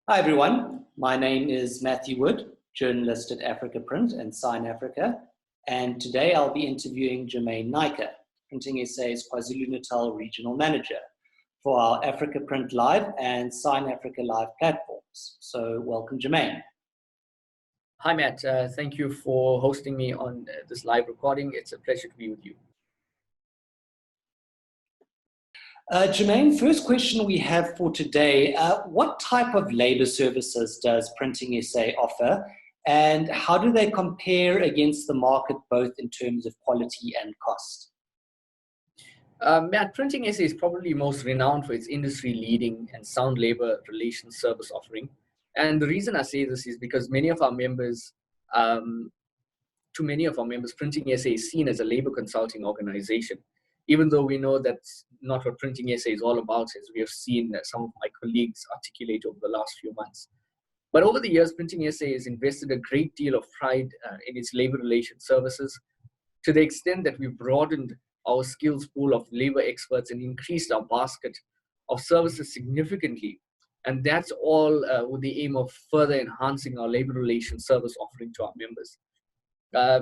Hi everyone, my name is Matthew Wood, journalist at Africa Print and Sign Africa, and today I'll be interviewing Jermaine Naicker, Printing SA's KwaZulu-Natal Regional Manager for our Africa Print Live and Sign Africa Live platforms. So welcome Jermaine. Hi Matt, thank you for hosting me on this live recording. It's a pleasure to be with you. Jermaine, first question we have for today, what type of labor services does Printing SA offer and how do they compare against the market both in terms of quality and cost? Matt, Printing SA is probably most renowned for its industry-leading and sound labor relations service offering. And the reason I say this is because many of our members, Printing SA is seen as a labor consulting organization. Even though we know that's not what Printing SA is all about, as we have seen some of my colleagues articulate over the last few months. But over the years, Printing SA has invested a great deal of pride in its labor relations services, to the extent that we've broadened our skills pool of labor experts and increased our basket of services significantly. And that's all with the aim of further enhancing our labor relations service offering to our members.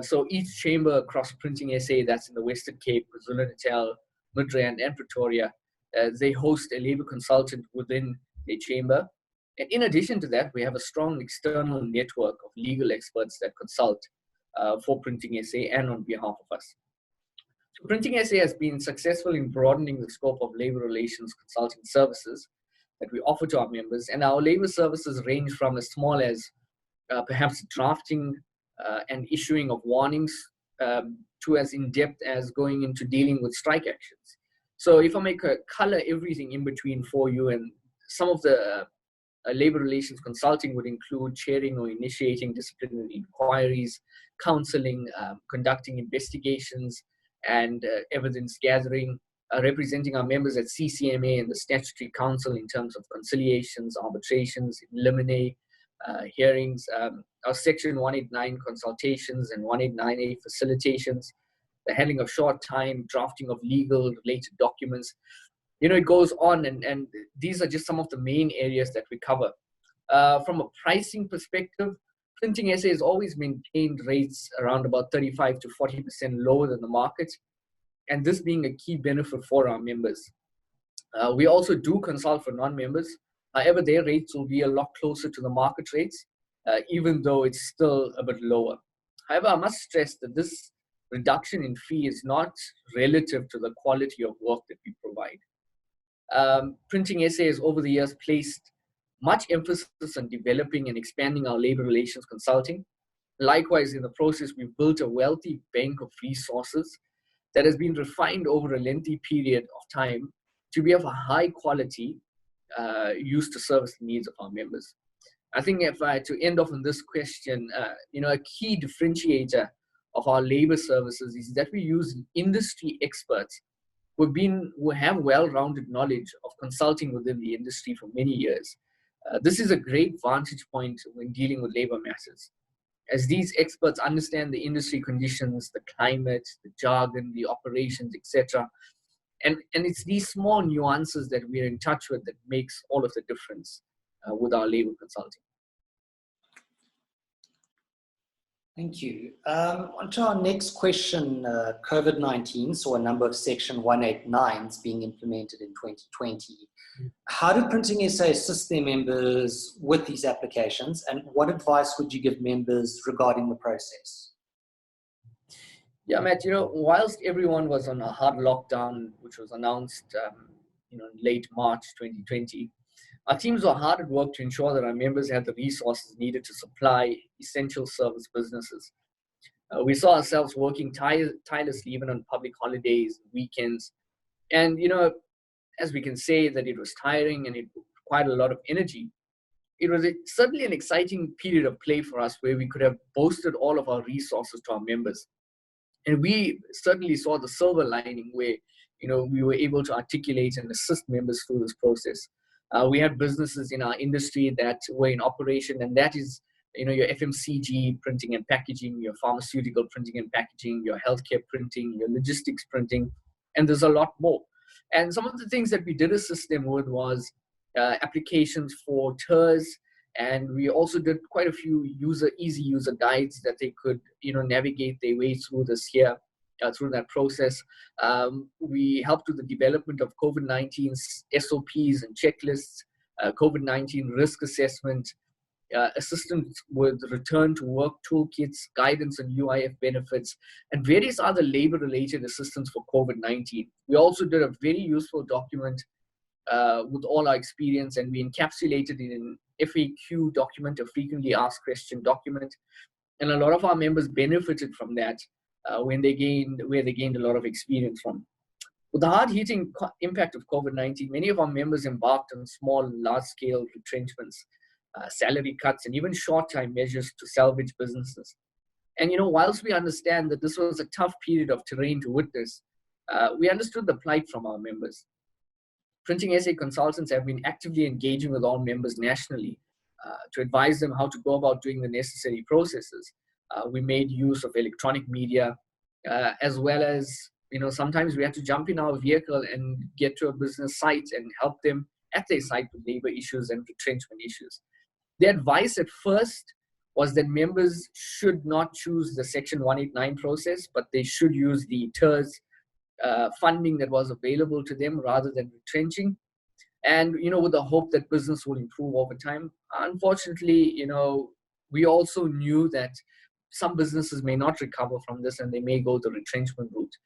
So each chamber across Printing SA, that's in the Western Cape, KwaZulu-Natal, Midrand, and Pretoria, they host a labor consultant within a chamber. And in addition to that, we have a strong external network of legal experts that consult for Printing SA and on behalf of us. So Printing SA has been successful in broadening the scope of labor relations consulting services that we offer to our members. And our labor services range from as small as perhaps drafting and issuing of warnings to as in-depth as going into dealing with strike actions. So if I make a color everything in between for you, and some of the labor relations consulting would include chairing or initiating disciplinary inquiries, counseling, conducting investigations, and evidence gathering, representing our members at CCMA and the Statutory Council in terms of conciliations, arbitrations, limine, hearings, our Section 189 consultations and 189A facilitations, the handling of short time, drafting of legal related documents. You know, it goes on, and these are just some of the main areas that we cover. From a pricing perspective, Printing SA has always maintained rates around about 35 to 40% lower than the market, and this being a key benefit for our members. We also do consult for non-members. However, their rates will be a lot closer to the market rates, even though it's still a bit lower. However, I must stress that this reduction in fee is not relative to the quality of work that we provide. Printing SA has over the years placed much emphasis on developing and expanding our labor relations consulting. Likewise, in the process, we've built a wealthy bank of resources that has been refined over a lengthy period of time to be of a high quality, used to service the needs of our members. I think if I had to end off on this question, a key differentiator of our labor services is that we use industry experts who have well-rounded knowledge of consulting within the industry for many years. This is a great vantage point when dealing with labor matters, as these experts understand the industry conditions, the climate, the jargon, the operations, etc. And it's these small nuances that we're in touch with that makes all of the difference with our labor consulting. Thank you. On to our next question. COVID-19 saw a number of Section 189s being implemented in 2020. How did Printing SA assist their members with these applications, and what advice would you give members regarding the process? Yeah, Matt, whilst everyone was on a hard lockdown, which was announced in late March 2020, our teams were hard at work to ensure that our members had the resources needed to supply essential service businesses. We saw ourselves working tirelessly even on public holidays, weekends, and as we can say that it was tiring and it required a lot of energy, it was certainly an exciting period of play for us where we could have boasted all of our resources to our members. And we certainly saw the silver lining where, we were able to articulate and assist members through this process. We had businesses in our industry that were in operation, and that is, your FMCG printing and packaging, your pharmaceutical printing and packaging, your healthcare printing, your logistics printing, and there's a lot more. And some of the things that we did assist them with was applications for tours And we also did quite a few easy user guides that they could, navigate their way through this here, through that process. We helped with the development of COVID-19 SOPs and checklists, COVID-19 risk assessment, assistance with return to work toolkits, guidance on UIF benefits, and various other labor-related assistance for COVID-19. We also did a very useful document with all our experience, and we encapsulated it in an FAQ document, a frequently asked question document. And a lot of our members benefited from that where they gained a lot of experience from. With the hard-hitting impact of COVID-19, many of our members embarked on small, large-scale retrenchments, salary cuts, and even short-time measures to salvage businesses. And, whilst we understand that this was a tough period of terrain to witness, we understood the plight from our members. Printing SA consultants have been actively engaging with all members nationally to advise them how to go about doing the necessary processes. We made use of electronic media, as well as, sometimes we had to jump in our vehicle and get to a business site and help them at their site with labor issues and retrenchment issues. The advice at first was that members should not choose the Section 189 process, but they should use the TERS funding that was available to them rather than retrenching. And, with the hope that business will improve over time. Unfortunately, we also knew that some businesses may not recover from this and they may go the retrenchment route.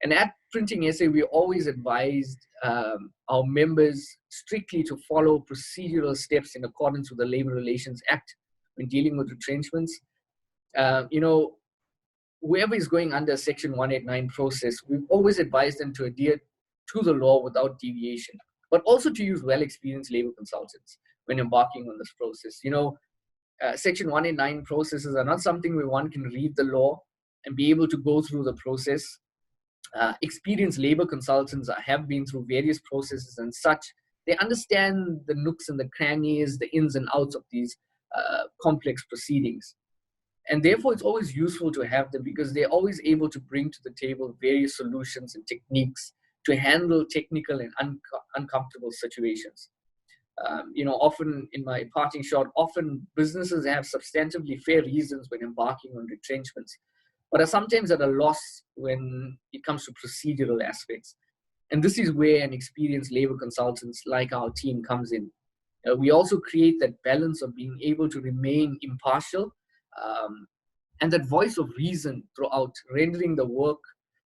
And at Printing SA, we always advised our members strictly to follow procedural steps in accordance with the Labor Relations Act when dealing with retrenchments. Whoever is going under a Section 189 process, we've always advised them to adhere to the law without deviation, but also to use well-experienced labor consultants when embarking on this process. Section 189 processes are not something where one can read the law and be able to go through the process. Experienced labor consultants have been through various processes and such. They understand the nooks and the crannies, the ins and outs of these complex proceedings. And therefore, it's always useful to have them because they're always able to bring to the table various solutions and techniques to handle technical and uncomfortable situations. Often in my parting shot, often businesses have substantively fair reasons when embarking on retrenchments, but are sometimes at a loss when it comes to procedural aspects. And this is where an experienced labor consultants like our team comes in. We also create that balance of being able to remain impartial and that voice of reason throughout, rendering the work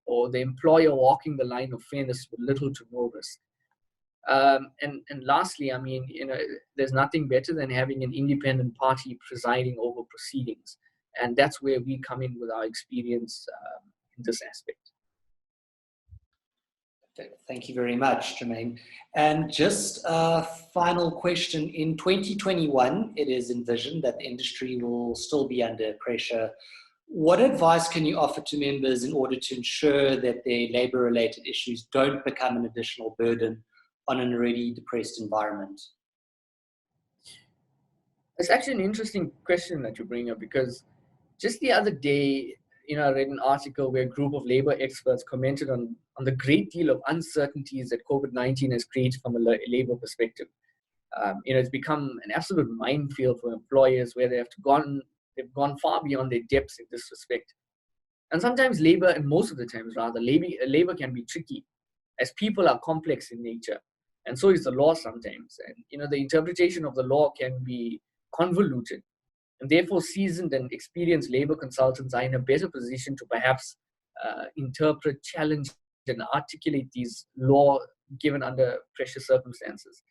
or the employer walking the line of fairness with little to no risk. And lastly, there's nothing better than having an independent party presiding over proceedings. And that's where we come in with our experience in this aspect. Thank you very much, Jermaine. And just a final question. In 2021, it is envisioned that the industry will still be under pressure. What advice can you offer to members in order to ensure that their labor-related issues don't become an additional burden on an already depressed environment? It's actually an interesting question that you bring up, because just the other day, I read an article where a group of labor experts commented on the great deal of uncertainties that COVID-19 has created from a labor perspective. It's become an absolute minefield for employers where they've gone far beyond their depths in this respect. And sometimes labor, and most of the times rather, labor can be tricky, as people are complex in nature. And so is the law sometimes. And, the interpretation of the law can be convoluted. And therefore, seasoned and experienced labor consultants are in a better position to perhaps interpret, challenge, and articulate these law given under pressure circumstances.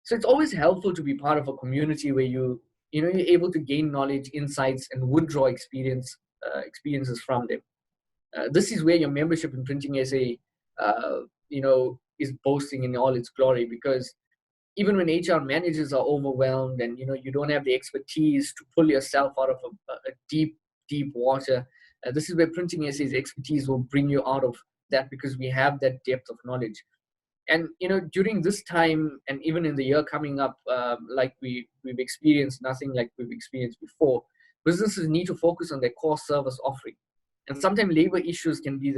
So it's always helpful to be part of a community where you're able to gain knowledge, insights, and would draw experiences from them. This is where your membership in Printing SA, is boasting in all its glory, because even when HR managers are overwhelmed and you don't have the expertise to pull yourself out of a deep water, this is where Printing SA's expertise will bring you out of that, because we have that depth of knowledge. And during this time, and even in the year coming up, like we've experienced nothing like we've experienced before, businesses need to focus on their core service offering. And sometimes labor issues can be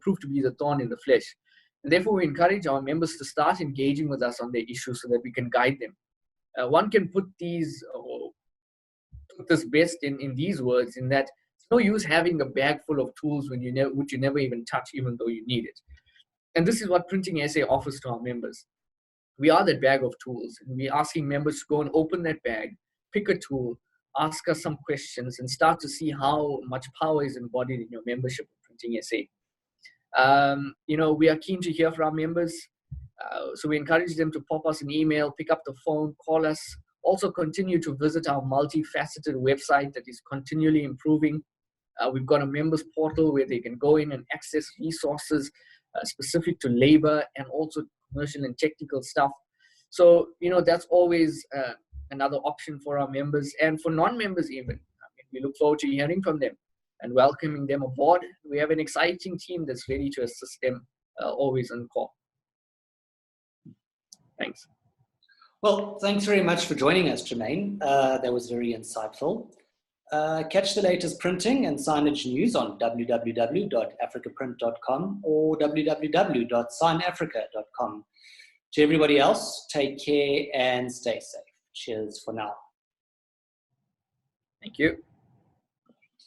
prove to be the thorn in the flesh. And therefore, we encourage our members to start engaging with us on their issues so that we can guide them. One can put these, put this best in these words, in that it's no use having a bag full of tools when which you never even touch, even though you need it. And this is what Printing SA offers to our members. We are that bag of tools, and we're asking members to go and open that bag, pick a tool, ask us some questions, and start to see how much power is embodied in your membership of Printing SA. We are keen to hear from our members. So we encourage them to pop us an email, pick up the phone, call us. Also continue to visit our multifaceted website that is continually improving. We've got a members portal where they can go in and access resources specific to labor and also commercial and technical stuff. So, that's always another option for our members, and for non-members even. We look forward to hearing from them and welcoming them aboard. We have an exciting team that's ready to assist them, always on call. Thanks. Well, thanks very much for joining us, Jermaine. That was very insightful. Catch the latest printing and signage news on www.africaprint.com or www.signafrica.com. To everybody else, take care and stay safe. Cheers for now. Thank you.